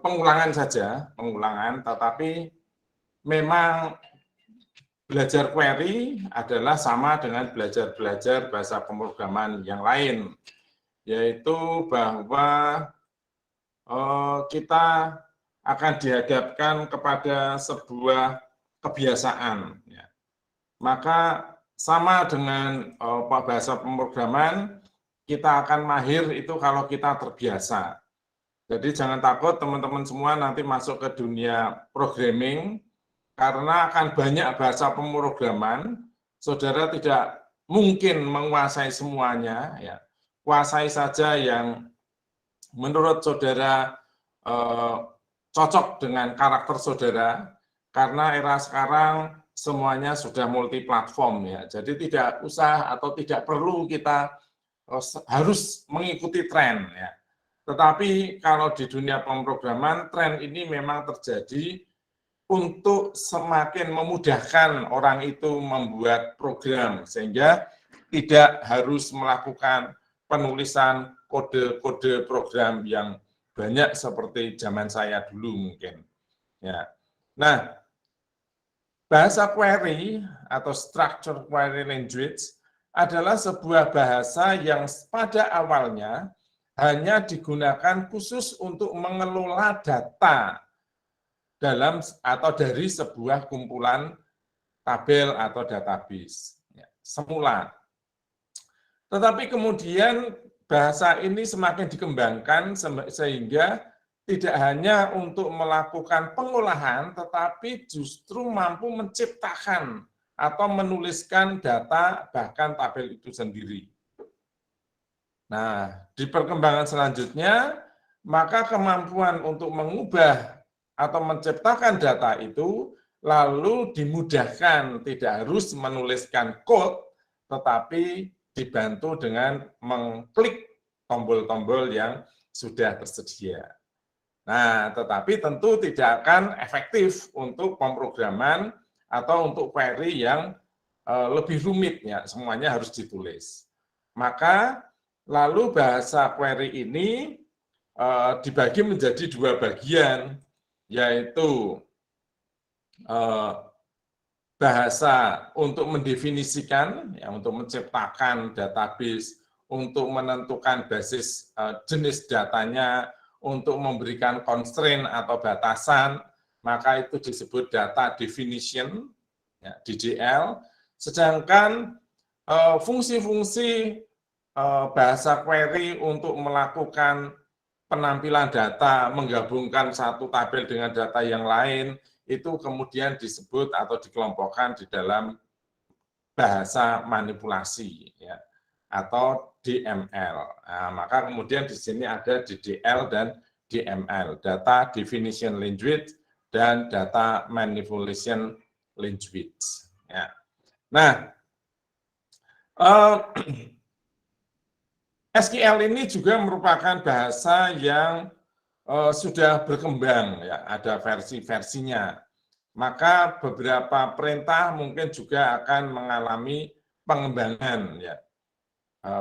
pengulangan saja, pengulangan, tetapi memang belajar query adalah sama dengan belajar bahasa pemrograman yang lain, yaitu bahwa kita akan dihadapkan kepada sebuah kebiasaan. Ya. Maka sama dengan bahasa pemrograman, kita akan mahir itu kalau kita terbiasa. Jadi jangan takut teman-teman semua nanti masuk ke dunia programming, karena akan banyak bahasa pemrograman, saudara tidak mungkin menguasai semuanya. Ya. Kuasai saja yang menurut saudara cocok dengan karakter saudara, karena era sekarang semuanya sudah multi platform ya. Jadi tidak usah atau tidak perlu kita harus mengikuti tren ya. Tetapi kalau di dunia pemrograman, tren ini memang terjadi untuk semakin memudahkan orang itu membuat program, sehingga tidak harus melakukan penulisan kode-kode program yang banyak seperti zaman saya dulu mungkin. Ya. Nah, bahasa query atau structure query language adalah sebuah bahasa yang pada awalnya hanya digunakan khusus untuk mengelola data dalam atau dari sebuah kumpulan tabel atau database. Ya, semula. Tetapi kemudian bahasa ini semakin dikembangkan sehingga tidak hanya untuk melakukan pengolahan, tetapi justru mampu menciptakan atau menuliskan data bahkan tabel itu sendiri. Nah, di perkembangan selanjutnya, maka kemampuan untuk mengubah atau menciptakan data itu lalu dimudahkan, tidak harus menuliskan code, tetapi dibantu dengan mengklik tombol-tombol yang sudah tersedia. Nah, tetapi tentu tidak akan efektif untuk pemrograman atau untuk query yang lebih rumit, ya, semuanya harus ditulis. Maka lalu bahasa query ini dibagi menjadi dua bagian, yaitu bahasa untuk mendefinisikan, ya, untuk menciptakan database, untuk menentukan basis jenis datanya, untuk memberikan constraint atau batasan, maka itu disebut data definition, ya, DDL. Sedangkan fungsi-fungsi bahasa query untuk melakukan penampilan data, menggabungkan satu tabel dengan data yang lain, itu kemudian disebut atau dikelompokkan di dalam bahasa manipulasi, ya, atau DML. Nah, maka kemudian di sini ada DDL dan DML, Data Definition Language dan Data Manipulation Language. Ya. Nah, SQL ini juga merupakan bahasa yang sudah berkembang, ya, ada versi-versinya. Maka beberapa perintah mungkin juga akan mengalami pengembangan, ya,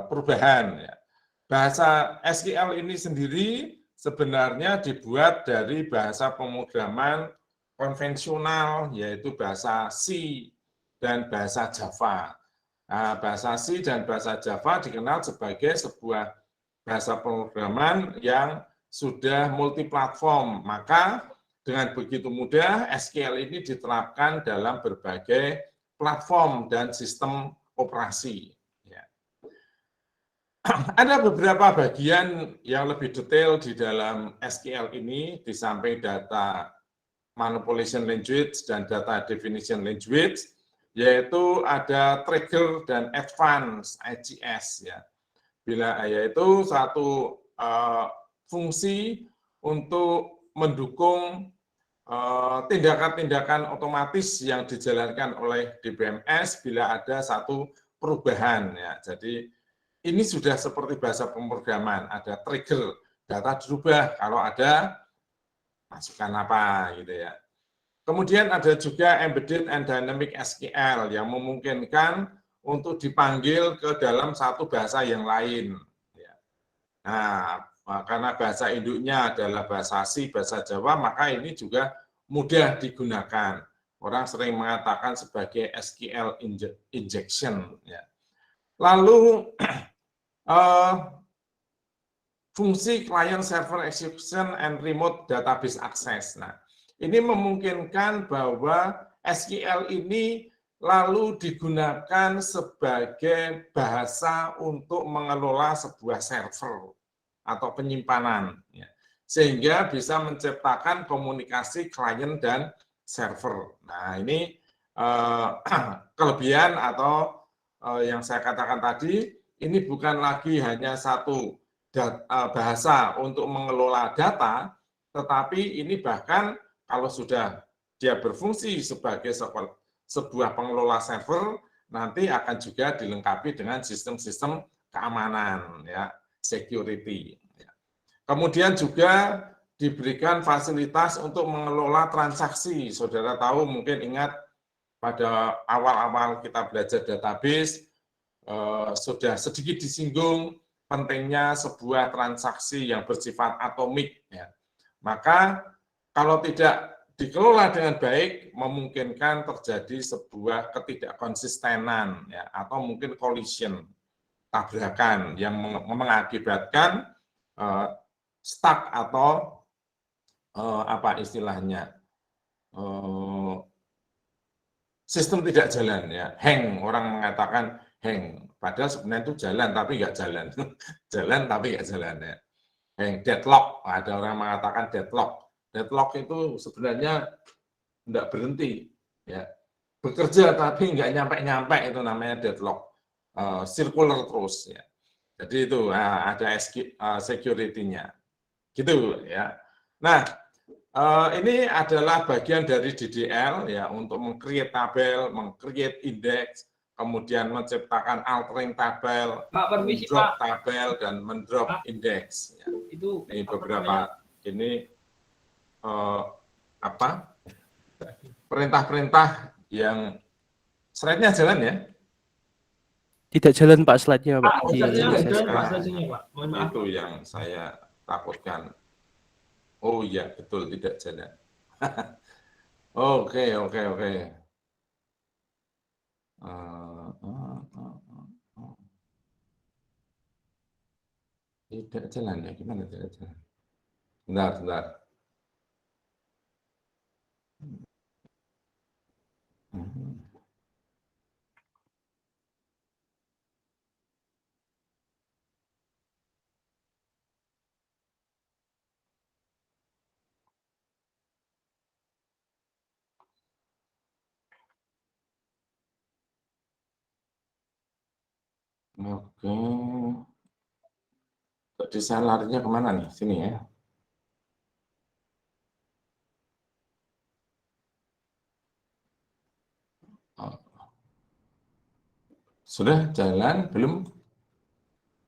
perubahan. Ya. Bahasa SQL ini sendiri sebenarnya dibuat dari bahasa pemrograman konvensional, yaitu bahasa C dan bahasa Java. Nah, bahasa C dan bahasa Java dikenal sebagai sebuah bahasa pemrograman yang sudah multiplatform. Maka dengan begitu mudah SQL ini diterapkan dalam berbagai platform dan sistem operasi. Ya. Ada beberapa bagian yang lebih detail di dalam SQL ini, di samping data manipulation language dan data definition language, yaitu ada trigger dan advance AGS, ya. Bila yaitu satu fungsi untuk mendukung tindakan-tindakan otomatis yang dijalankan oleh DBMS bila ada satu perubahan, ya. Jadi ini sudah seperti bahasa pemrograman, ada trigger, data dirubah kalau ada masukan apa gitu, ya. Kemudian ada juga embedded and dynamic SQL yang memungkinkan untuk dipanggil ke dalam satu bahasa yang lain. Nah, karena bahasa induknya adalah bahasa C, bahasa Jawa, maka ini juga mudah digunakan. Orang sering mengatakan sebagai SQL injection. Ya. Lalu fungsi client server execution and remote database access. Nah, ini memungkinkan bahwa SQL ini lalu digunakan sebagai bahasa untuk mengelola sebuah server atau penyimpanan, ya. Sehingga bisa menciptakan komunikasi klien dan server. Nah, ini kelebihan atau yang saya katakan tadi, ini bukan lagi hanya satu bahasa untuk mengelola data, tetapi ini bahkan kalau sudah dia berfungsi sebagai sebuah pengelola server, nanti akan juga dilengkapi dengan sistem-sistem keamanan, ya, security. Kemudian juga diberikan fasilitas untuk mengelola transaksi. Saudara tahu, mungkin ingat pada awal-awal kita belajar database, sudah sedikit disinggung pentingnya sebuah transaksi yang bersifat atomik. Ya. Maka kalau tidak dikelola dengan baik, memungkinkan terjadi sebuah ketidakkonsistenan, ya, atau mungkin collision, tabrakan yang mengakibatkan stuck atau apa istilahnya, sistem tidak jalan, ya, hang. Orang mengatakan hang, padahal sebenarnya itu jalan tapi nggak jalan, jalan tapi nggak jalan, ya. Hang, deadlock, ada orang mengatakan deadlock. Deadlock itu sebenarnya nggak berhenti, ya, bekerja tapi nggak nyampe-nyampe, itu namanya deadlock, circular terus, ya. Jadi itu ada security-nya. Gitu, ya. Nah, ini adalah bagian dari DDL, ya, untuk meng-create tabel, meng-create index, kemudian menciptakan altering tabel, mendrop tabel, dan mendrop index. Ya. Ini beberapa ini perintah-perintah yang slide-nya jalan, ya? Tidak jalan Pak slide-nya Pak. Itu yang saya takutkan. Oh iya, betul, tidak jalan. Oke. Tidak jalan, ya, gimana tidak jalan? Bentar. Oke. Tadi saya larinya kemana nih? Sini, ya. Sudah jalan belum?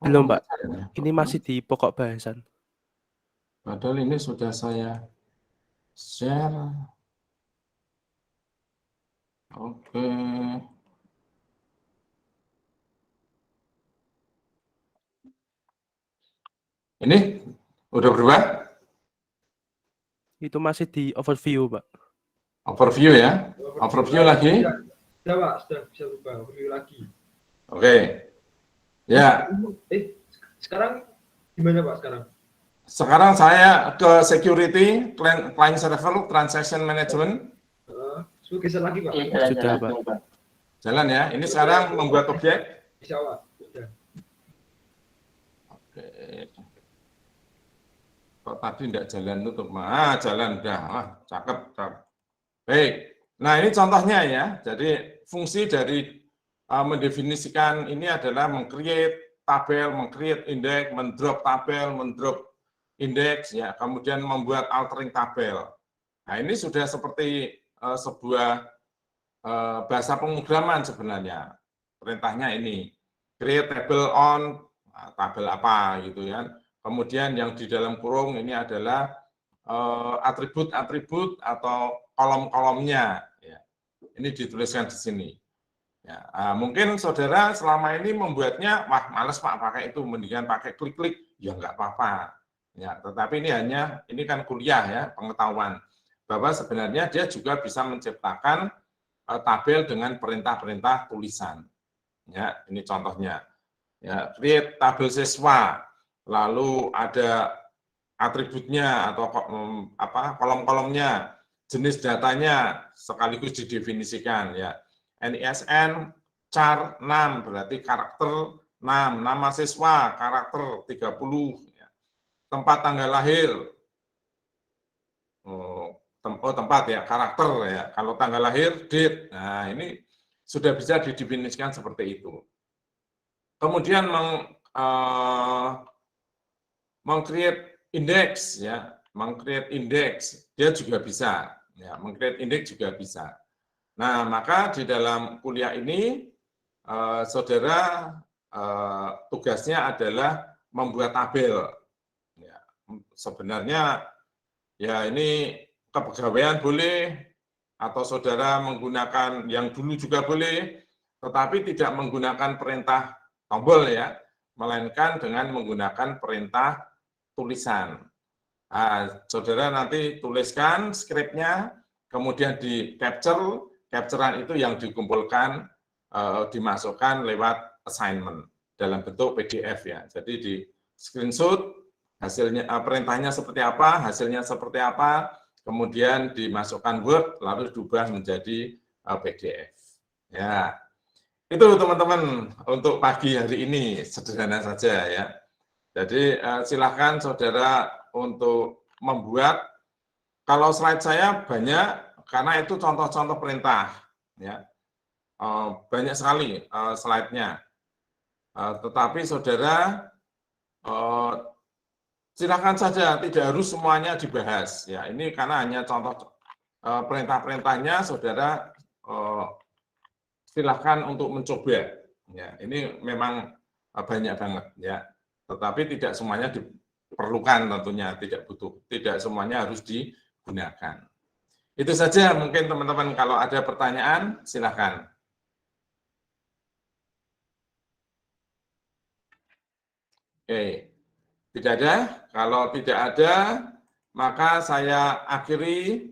Belum Pak. Ini masih di pokok bahasan. Padahal ini sudah saya share. Oke. Ini udah berubah? Itu masih di overview, Pak. Overview, ya. Overview lagi. Sudah, Pak. Sudah bisa berubah. Overview lagi. Oke. Ya. Sekarang gimana, Pak, sekarang? Sekarang saya ke security, client server, transaction management. Geser lagi, Pak. Sudah, Pak. Jalan, ya. Ini sekarang membuat objek. Bisa, Pak. Sudah. Oke. Kok tadi tidak jalan tutup? Jalan udah. Cakep. Baik. Nah, ini contohnya, ya. Jadi fungsi dari mendefinisikan ini adalah meng-create tabel, meng-create index, mendrop tabel, mendrop index, ya. Kemudian membuat altering tabel. Nah, ini sudah seperti sebuah bahasa pemrograman sebenarnya. Perintahnya ini create table on, tabel apa gitu, ya. Kemudian yang di dalam kurung ini adalah atribut-atribut atau kolom-kolomnya, ya. Ini dituliskan di sini, ya. Mungkin saudara selama ini membuatnya, wah males Pak pakai itu, mendingan pakai klik-klik, ya nggak apa-apa. Ya, tetapi ini kan kuliah ya, pengetahuan bahwa sebenarnya dia juga bisa menciptakan tabel dengan perintah-perintah tulisan. Ya, ini contohnya. Ya, create tabel siswa, lalu ada atributnya atau kolom-kolomnya, jenis datanya sekaligus didefinisikan ya. NISN char 6 berarti karakter 6, nama siswa karakter 30 ya. Tempat tanggal lahir. Tempat ya, karakter ya. Kalau tanggal lahir date. Nah, ini sudah bisa didefinisikan seperti itu. Kemudian meng-create indeks ya, meng-create indeks dia juga bisa ya, meng-create indeks juga bisa. Nah, maka di dalam kuliah ini saudara tugasnya adalah membuat tabel. Ya, sebenarnya ya ini kepegawaian boleh atau saudara menggunakan yang dulu juga boleh, tetapi tidak menggunakan perintah tombol ya, melainkan dengan menggunakan perintah tulisan. Nah, saudara nanti tuliskan skripnya, kemudian di capturean itu yang dikumpulkan, dimasukkan lewat assignment dalam bentuk PDF ya. Jadi di screenshot hasilnya, perintahnya seperti apa, hasilnya seperti apa, kemudian dimasukkan Word, lalu diubah menjadi PDF. Ya, itu teman-teman untuk pagi hari ini sederhana saja ya. Jadi silakan saudara untuk membuat. Kalau slide saya banyak karena itu contoh-contoh perintah ya. Banyak sekali slide-nya. Tetapi saudara silakan saja, tidak harus semuanya dibahas ya. Ini karena hanya contoh perintah-perintahnya, saudara silakan untuk mencoba ya. Ini memang banyak banget ya. Tetapi tidak semuanya diperlukan tentunya, tidak semuanya harus digunakan. Itu saja mungkin teman-teman, kalau ada pertanyaan silakan. Oke, tidak ada. Kalau tidak ada, maka saya akhiri